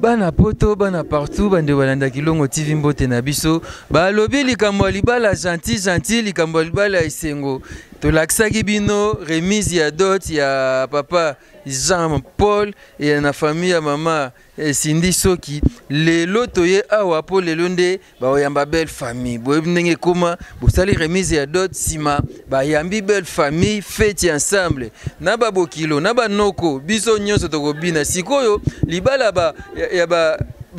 Bana poto, bana partout, bande walanda kilongo TV mbote na biso. Ba lobi likambo libala gentil, likambo libala isengo. To laksaki bino remise ya dot ya papa Jean Paul et na famille ya mama Cindy Soki. Lelo toye awa po lelo nde ba oyamba belle famille. Boyebi ndenge koma bosali remise ya dot sima ba yambi belle famille fête ensemble. Na ba bokilo, na ba noko, biso nyonso tokobina sikoyo libala ba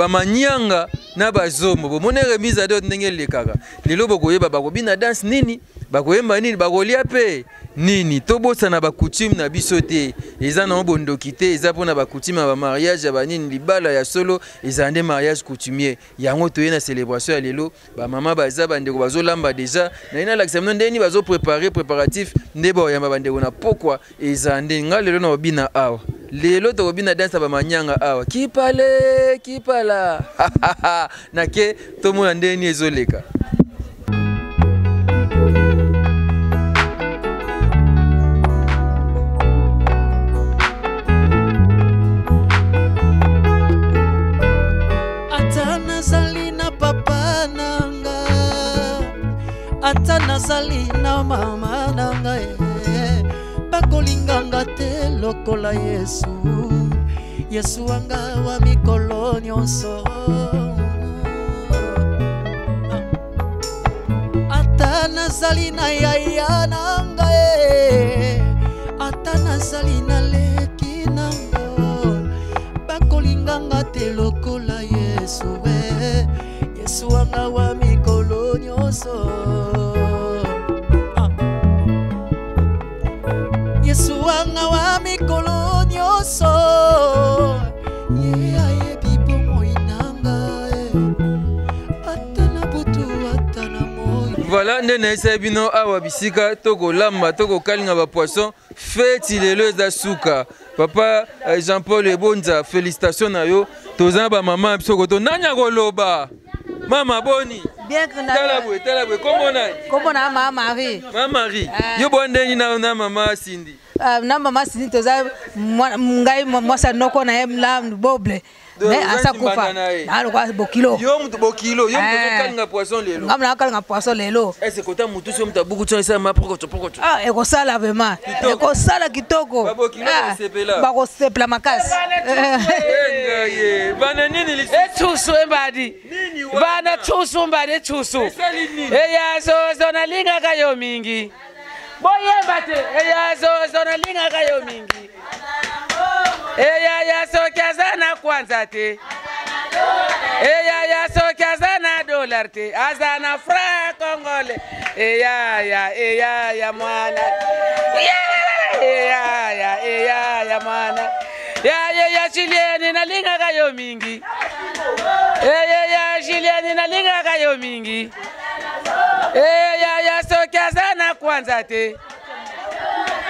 manyanga na ba zombo. Bomone remise ya dot ndenge lekaka. Lelo bokoyeba bakobina dance nini? Bakoyemba nini? Bakolia pe nini? Tobosa na ba coutume na biso te. Eza na bondoki te, eza pona ba coutume ba mariage ya banini libala ya solo, eza nde mariage coutumier. Yango toye na célébration ya lelo, ba mama baza bandeko bazolamba déjà. Na ina l'accès ndeni bazo préparatif nde ba yamba bandeko na pokwa eza nde nga lelo na obina awa. Lelo to obina dansa ba manyanga awa. Kipala. Na ke to mona ndeni ezoleka. Atana salina mama nanga bakolinganga te lokola Yesu anga wa mikolo nyonso. Atana salina yaya nanga atana salina leki nanga bakolinganga te lokola Yesu anga wa mikolo nyonso. Yesu anga wa mikolo nyonso. Ye bibo moinanga atana butu atana moi. Voilà, ndene sebino awa bisika toko lamba toko kalinga ba poisson fête lelo eza suka. Papa Jean-Paul Ebonza, félicitations na yo. Tozana ba mama bisoko to nanya koloba. Mama boni. Bien que Talabwe, comment na Mama Marie. Mama Marie. Yo bondeni na mama Cindy. Na mama Cindy toza ngai mwasa noko na emla boble. Mais asa kufa. Na lokwa bokilo. Yo mtu bokilo, yo mtu kalinga poisson lelo. Ngamna kalinga poisson lelo. Est-ce que mutu so mtu buku tso ma pokoto. Eko sala vraiment. Eko sala kitoko. Ba bokilo sepela. Ba ko sepela makasi. Bana nini lisi? Tusu embadi. Bana tusu mbadi tusu. Eya zo na linga kayo mingi. Boyemba te. Eya zo na linga kayo mingi. Eya so kazana kwanza te. Eya so kazana dollar te. Azana fra Congolais. Eya mwana. Eya mwana. Ya Julienne na linga kayo mingi. Ya Julienne na linga kayo mingi. Ya so kazana kwanza te.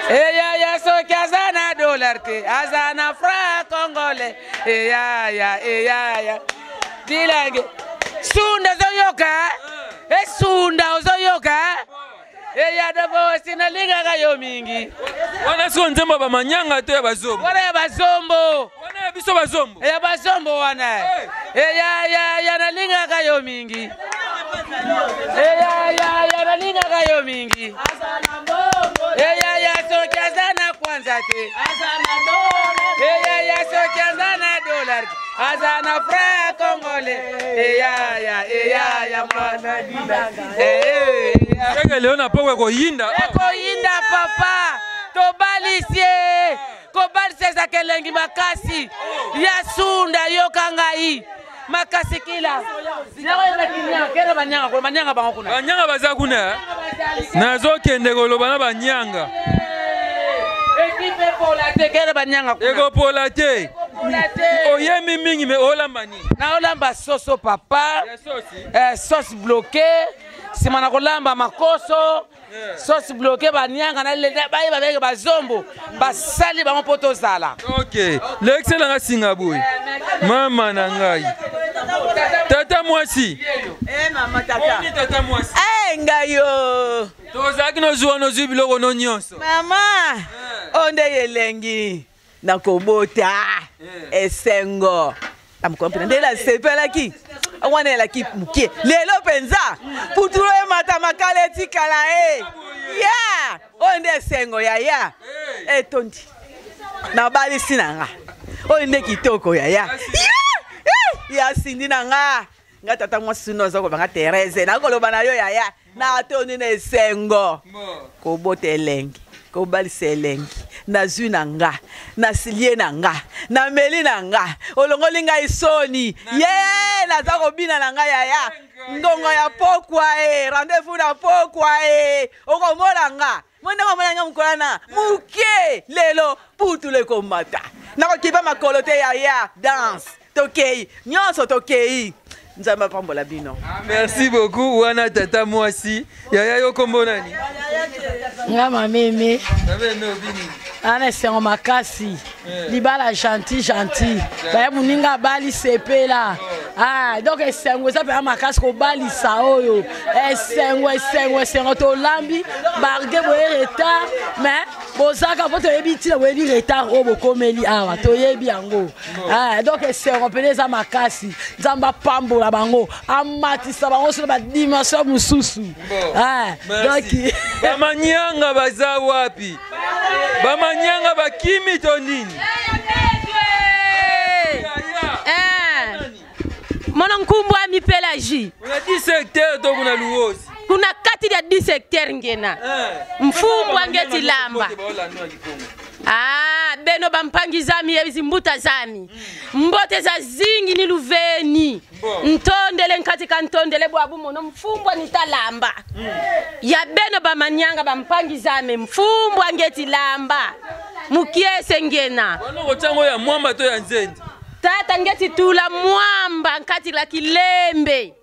Ya so kazana dollar te. Azana fra Congolais. Eya. Dilange. Sunda zoyoka. Sunda zoyoka. Eya dabo sina linga kayo mingi. Wana so nzemba ba manyanga te bazombo. Wana bazombo. Wana biso bazombo. Eya bazombo wana. Eya na linga kayo mingi. Eya na linga kayo mingi. Eya so kazana kwanza te. Eya so kazana dollar. Azana fra Congolais. Eya mwana dilanga. Kenge leo na pokwe ko yinda. Eko yinda papa. Tobalisie. Kobalise za kelengi makasi. Ya sunda yokangai. Makasi kila. Kera banyanga bango kuna. Banyanga baza kuna. Nazo kende koloba na banyanga. Ekipe polate kera banyanga kuna. Ego polate. Oyemi mingi me olamba ni. Na olamba soso papa. Sauce bloquée. Simana kolamba makoso. Sauce bloquée banyanga na le bayi babeke bazombo. Basali bango poto zala. OK. L'excellent nga Singaboui. Mama na ngai. Tata mwasi. Mama tata. Oni tata mwasi. Ngayo. Tozaki no zuwa no zubiloko no nyonso. Mama. Onde yelengi. Nakobota. Esengo. amukompina ndela sepelaki wana la ki mukie lelo penza putulu mata makale tikala ya onde sengo ya etondi na bali sinanga onde kitoko ya sindi nanga ngata mwasi no zako banga Tereze na koloba na yo ya na toni ne sengo ko botelengi ko bali selengi na zuna nga na silie na nga na meli na nga olongoli nga isoni na zako bina na nga ya ndongo ya pokwa rendez-vous na pokwa okomona nga mwende mwana nga mkolana muke lelo putule komata na ko kiba makolo te ya dance tokei nyonso tokei nzamba pambola bino. Merci beaucoup wana tata mwasi yaya yo kombo nani ngama meme no bini ana sengo makasi libala gentil ba muninga bali sepela donc esengo ça pe makasi ko bali sa oyo esengo to lambi barge boye retard mais bozaka poto ebiti na weni retard o bokomeli awa to yebi yango donc esengo peneza makasi nzamba pambola bango amatisa bango sur ba dimension mususu donc bamanyanga baza wapi bamanyanga bakimi to nini Mwana nkumbwa mi pelaji. Kuna 10 hectares to kuna luozi. Kuna kati ya 10 hectares ngena. Mfumbwa ngeti lamba. Beno bampangi zami ebizi mbuta zami. Mbote za zingi ni luveni. Ntondele nkati kantondele bwabu mono mfumbwa nitalamba. Ya beno bamanyanga bampangi zami mfumbwa ngeti lamba. Mukiese ngena. Wana kochango ya mwamba to ya nzendi. Tata ngeti tula mwamba nkati la kilembe.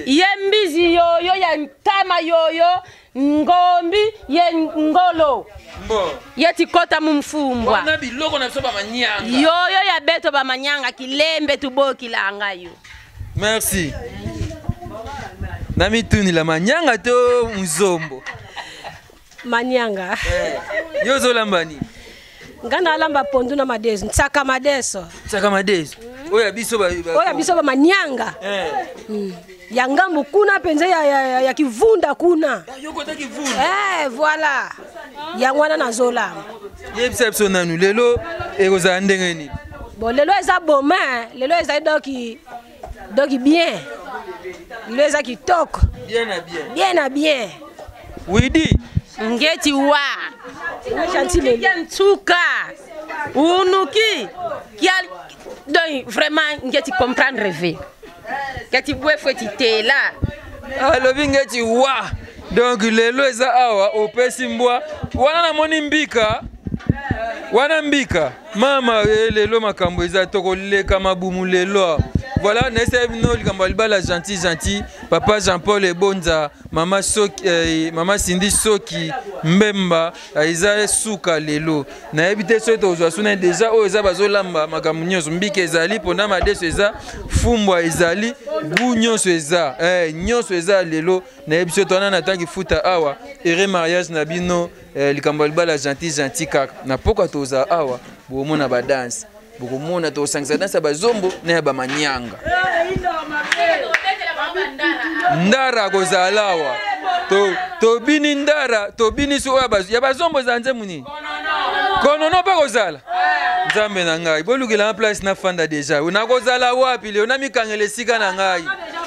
Yembizi yoyo ya ntama yoyo ngombi ye ngolo. Yeti kota mumfumbwa. Wana biloko na soba manyanga. Yoyo ya beto ba manyanga kilembe tuboki la angayo. Merci. Nami tuni la manyanga to mzombo. Manyanga. Yozo lambani. Ngana lamba pondu na madeso, nsaka madeso. Nsaka madeso. Oya biso ba manyanga. Ya ngambu kuna penze ya kivunda kuna. Yoko ta kivunda. Voilà. Ya ngwana na zola. Yebisepso nanu lelo ekoza ndenge ni. Bon lelo eza boma, lelo eza doki bien. Lelo eza kitoko. Bien na bien. Widi. Ngeti wa. Gentile ntuka. Unuki. Donc vraiment ngeti comprendre ve. Ngeti bwe foti tela. Alobi ngeti wa. Donc lelo eza awa opesi mbwa. Wana na moni mbika. Wana mbika. Mama lelo makambo eza tokoleka mabumu lelo. Voilà, nesse bino likambo libala gentil. Papa Jean-Paul Ebonza, mama Soki, mama Cindy Soki, Mbemba, Aiza Suka lelo. Na ebite soto ozwasuna déjà o eza bazolamba makambo nyonso mbike ezali pona madeso eza fumbwa ezali gu nyonso eza nyonso eza lelo na ebiso tona na tangi futa awa ere mariage na bino likambo libala gentil kaka na pokwa toza awa bomona ba dance bokomona to sangisa dansa bazombo na ba manyanga ndara kozalawa to bini ndara to bini so ya bazombo zanze muni konono pa kozala nzambe na ngai bolukila place na fanda deja una kozala wapi leo na mikangele sika na ngai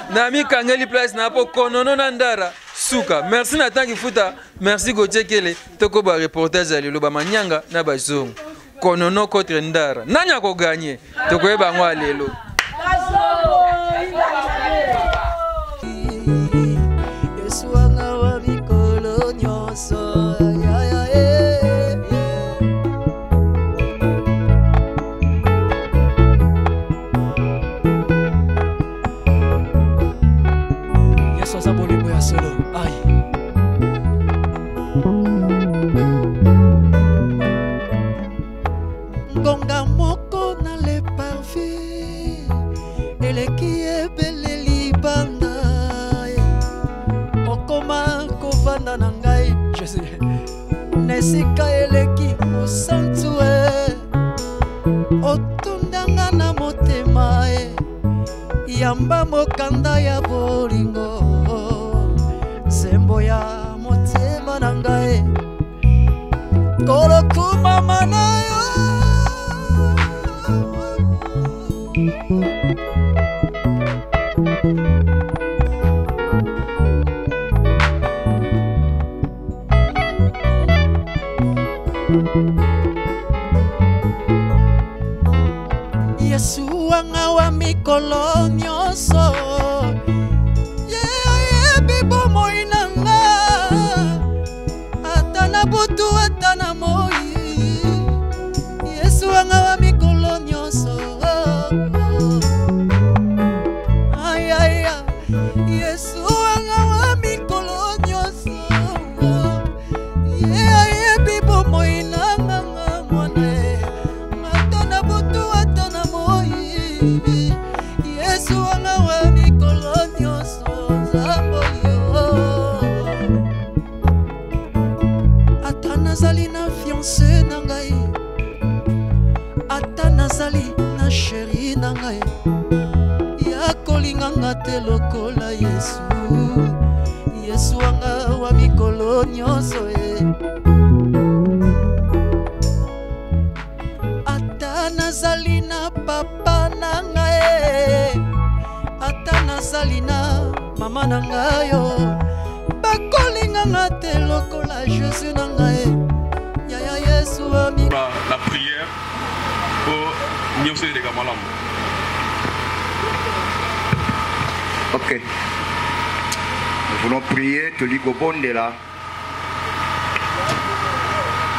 na mikangeli place na po konono na ndara suka. Merci na tangi futa, merci gochekele toko ba reportage ya lelo ba manyanga na bazombo konono contre ndara nanya ko gagner toko eba ngwa lelo Ngonga moko na le parfum eleki ebele libanda okoma kovanda na ngai je sais nesika eleki mosantu otundanga na motema pamba mokanda ya bolingo sembo ya motema na ngai kolokuma mana yo Yesu anga wa mikolo nyonso bibo moinanga atana butu atana moi Yesu anga wa mikolo nyonso ay ay Yesu anga wa mikolo nyonso bibo moinanga mwana atana butu atana moi Yesu anga wa mikolo nyonso zambo yo ata nazali na fiancé na ngai ata nazali na chéri na ngai ya kolinganga te lokola Yesu Yesu anga wa mikolo nyonso ata nazali na papa na ngai ata nazali na mama na ngai yo bakolinganga te lokola Jésus na ngai yaya Yesu ami la prière pour nyonso de kamalamu. Ok. Nous voulons prier toliko bondela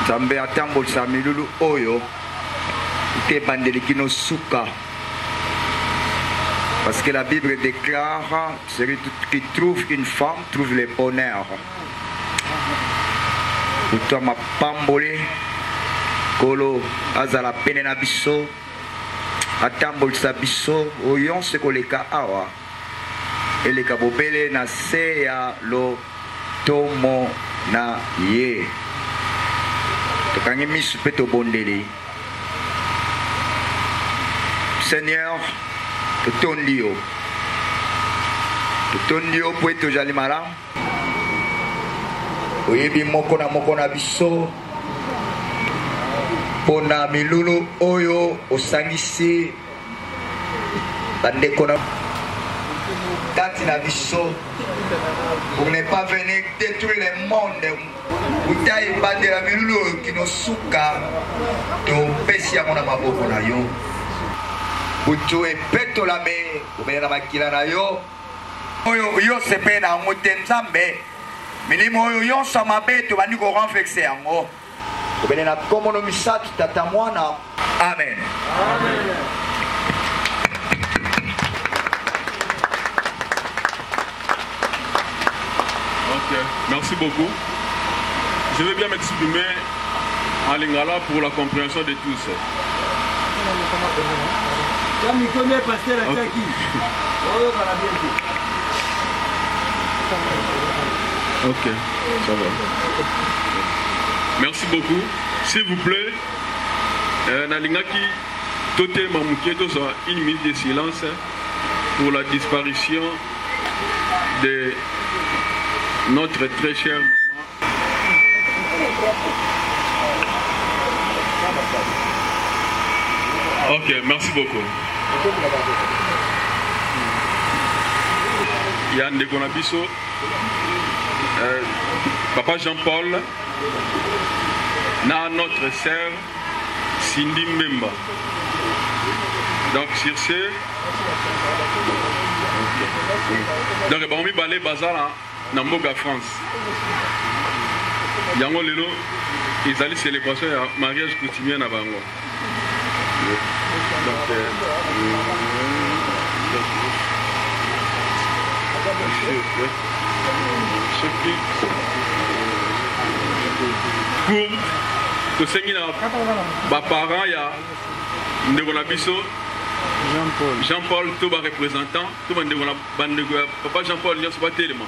Nzambe atambolisa milulu oyo te bandelikino suka. Parce que la Bible déclare celui qui trouve une femme trouve le bonheur. Pour toi ma pambole kolo azala pene na biso atambolisa biso oyonse koleka awa eleka bobele na se ya lo tomo na ye tokangi misu mpe tobondeli. Seigneur, totondi yo mpo ete ozali malamu oyebi moko na biso mpo na milulu oyo osangisi bandeko na kati na biso pour ne pas venir détruire le monde uta ebandela milulu oyo kinosuka topesi yango na maboko na yo butu epetolame obele na makila na yo oyo yo sepe na yango te Nzambe milimo oyo yonso mabe tobandi korenverse yango obele na kombo no misatu tata mwana amen. Ok, merci beaucoup. Je vais bien m'exprimer en lingala pour la compréhension de tous. Ok, ça va. Merci beaucoup. S'il vous plaît, Nalingaki, Tote Mamouketo, une minute de silence pour la disparition de notre très chère maman. Ok, merci beaucoup. Yann de Gonabiso, Papa Jean-Paul, notre sœur Cindy Mbemba. Donc sur ce, donc on va aller bazar dans Moga France. Yango lelo ils allaient célébration ya mariage coutumier na bango. Pour que les parents ya ndeko na biso Jean-Paul tout représentant tout le monde papa Jean-Paul il y a ce tellement.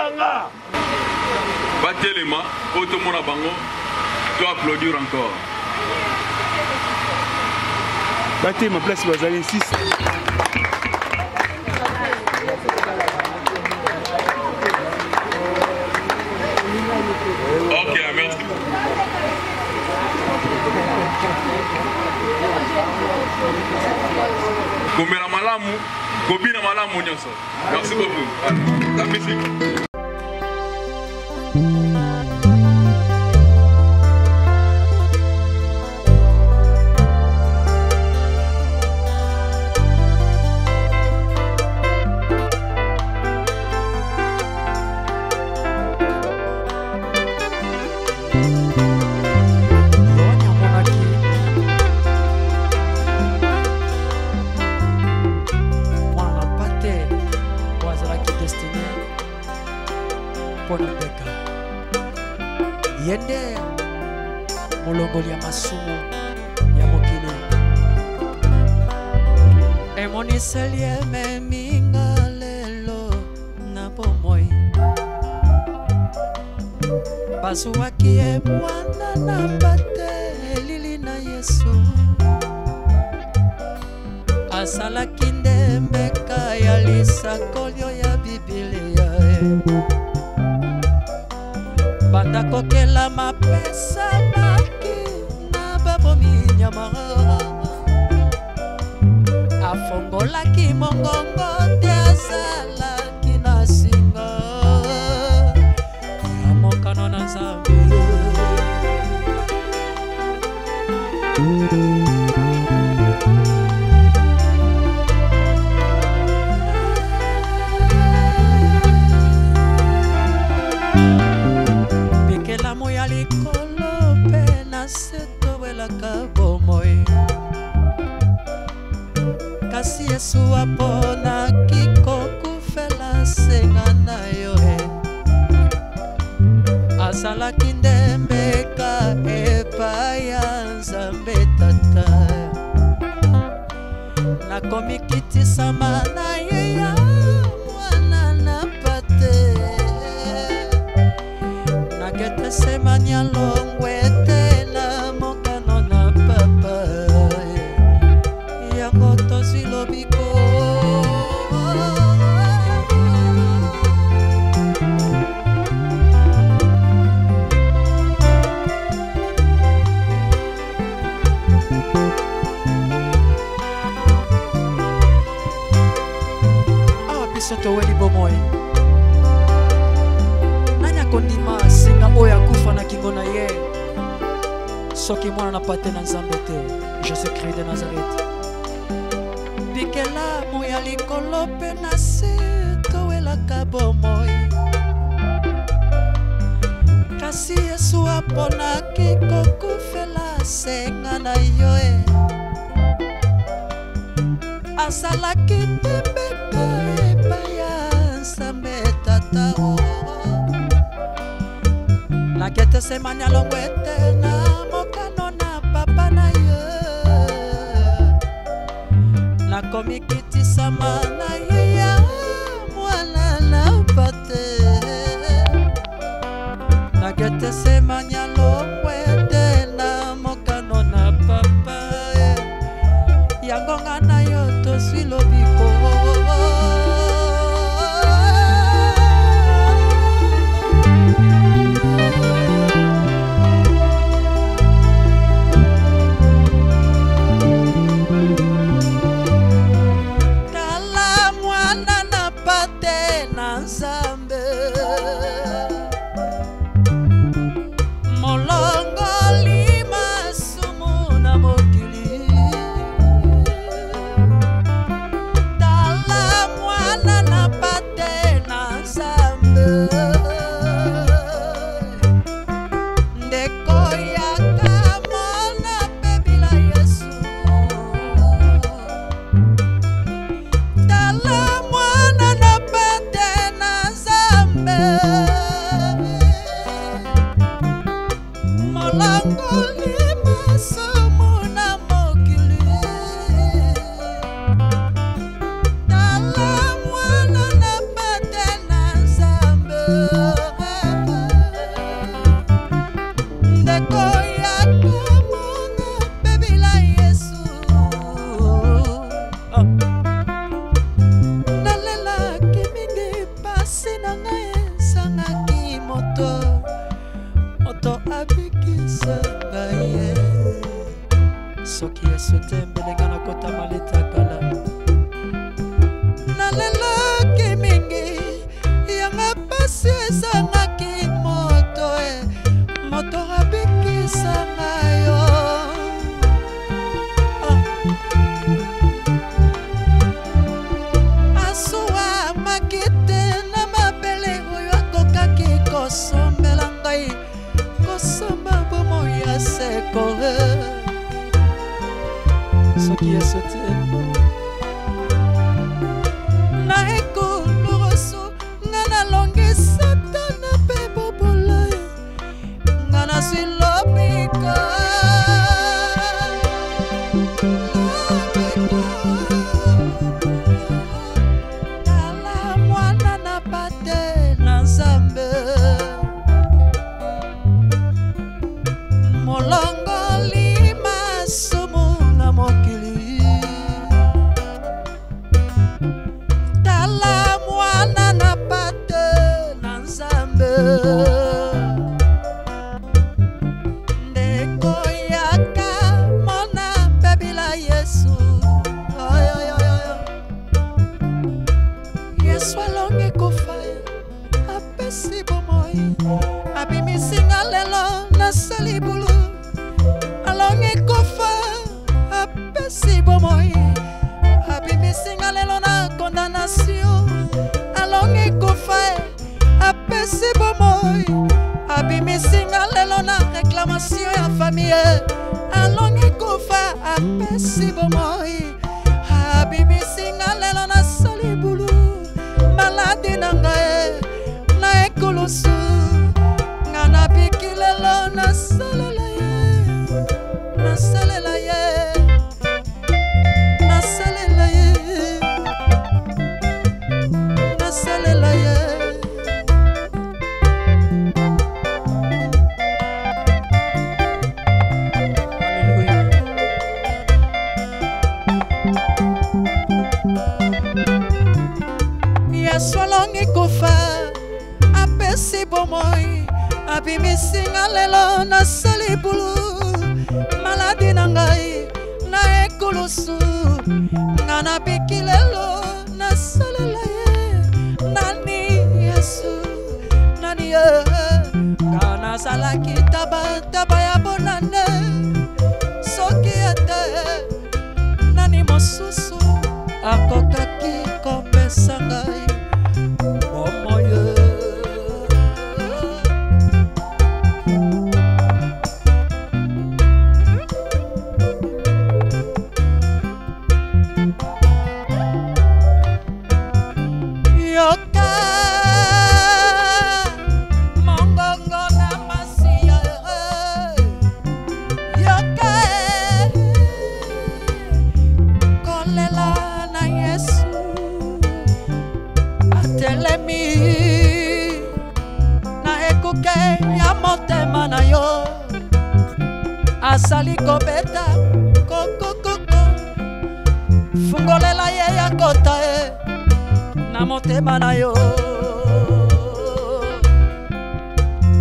Nanga. Batelema, Otomona Bango, tu applaudir encore. Battez ma place, vous allez 6. Ok, merci. Komera malamu, kobina malamu nyoso. Merci beaucoup. La musique. Yende molongoli ya masumu ya mokili emoniseli ememinga lelo na bomoi bazwaki ye mwana na bate elili na Yesu asalaki ndembeka ya lisakolio ya Biblia banda kokela mapesa maki na babomi nyama afongolaki mongongo te azalaki na singa ya mokano na Nzambe ya likolo pe na seto welaka bomoi kasi Yesu aponaki kokufela senga na yo azalaki ndembeka epai ya Nzambe Tata nakomi kitisama na ye ya mwana na pate nagete semanya longwete na mokano na papa yango tozwi lobiko biso toweli bomoi kondima singa oya kufa na kingo na ye soki mwana na pate na Nzambe te Jésus-Christ de Nazareth bikela moya likolo pe na se towelaka bomoi kasi Yesu aponaki kokufela senga na yo azalaki ndembeka epai ya Nzambe Tata nakete semanya longwete na mokano na papa na ye nakomi kitisama na ye ya mwana na pate nakete semanya longwete na mokano na papa yango nga na yo tozwi lobiko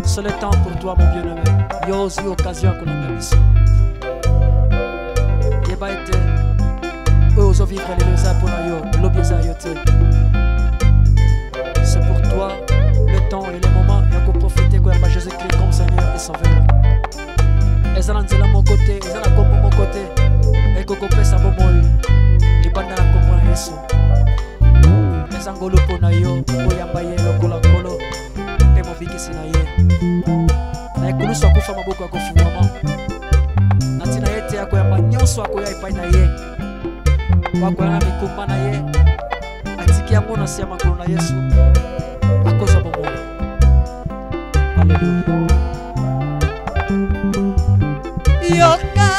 C'est le temps pour toi, mon bien-aimé. Il y a aussi occasion qu'on a mis ici. Il va être eux vivre les deux pour nous. C'est pour toi le temps et les moments. Il y a qu'on profiter de Jésus-Christ comme Seigneur et Sauveur. Et ça, c'est là mon côté, et ça, là comme mon côté. Et qu'on peut ça pour moi. Les bandes là comme moi, Jésus. Les angolo pour nous, pour yambaye, le colacolo. Et mon biki c'est naïe. Na ekulu so akufa maboko yako fumama. Na tina yete yako ya manyoso yako ya ipai na ye. Wako ya mikumba na ye. Atiki yangu na siya makulu na Yesu. Akoza bomo. Hallelujah. Yoka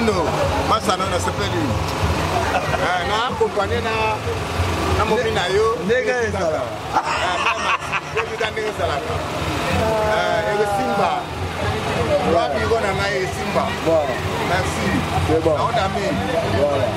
Mino, Masana na sepeli. Na accompagné na momina yo. Nega ezala. Nega ezala. Simba. Merci. C'est bon. Voilà.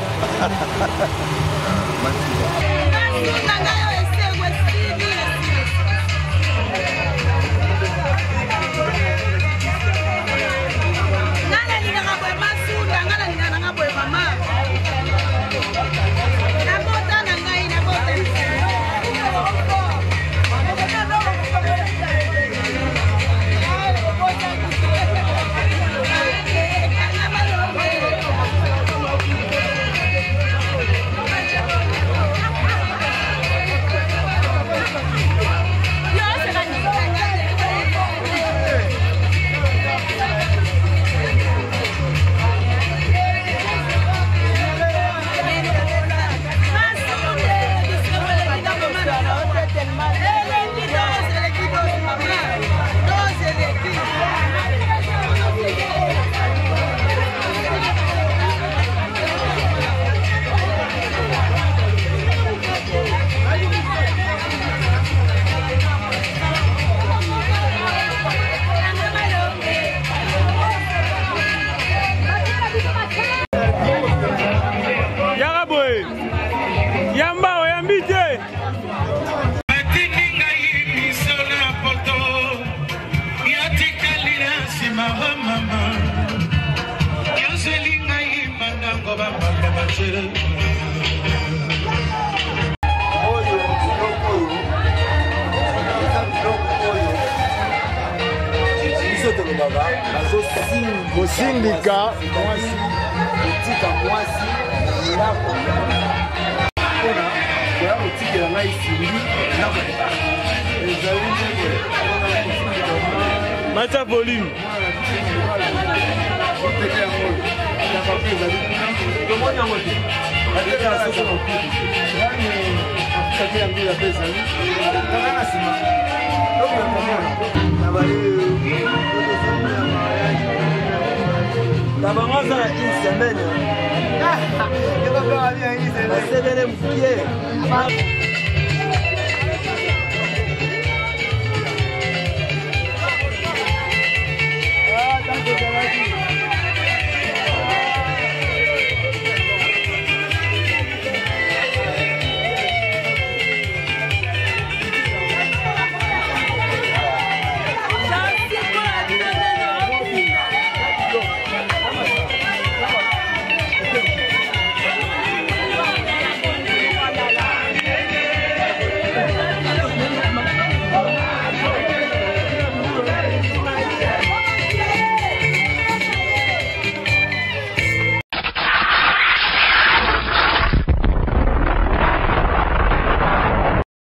Mosindika mwasi utika mwasi yako kona kwa utika na isindi na mata volume La bangaza une semaine. C'est de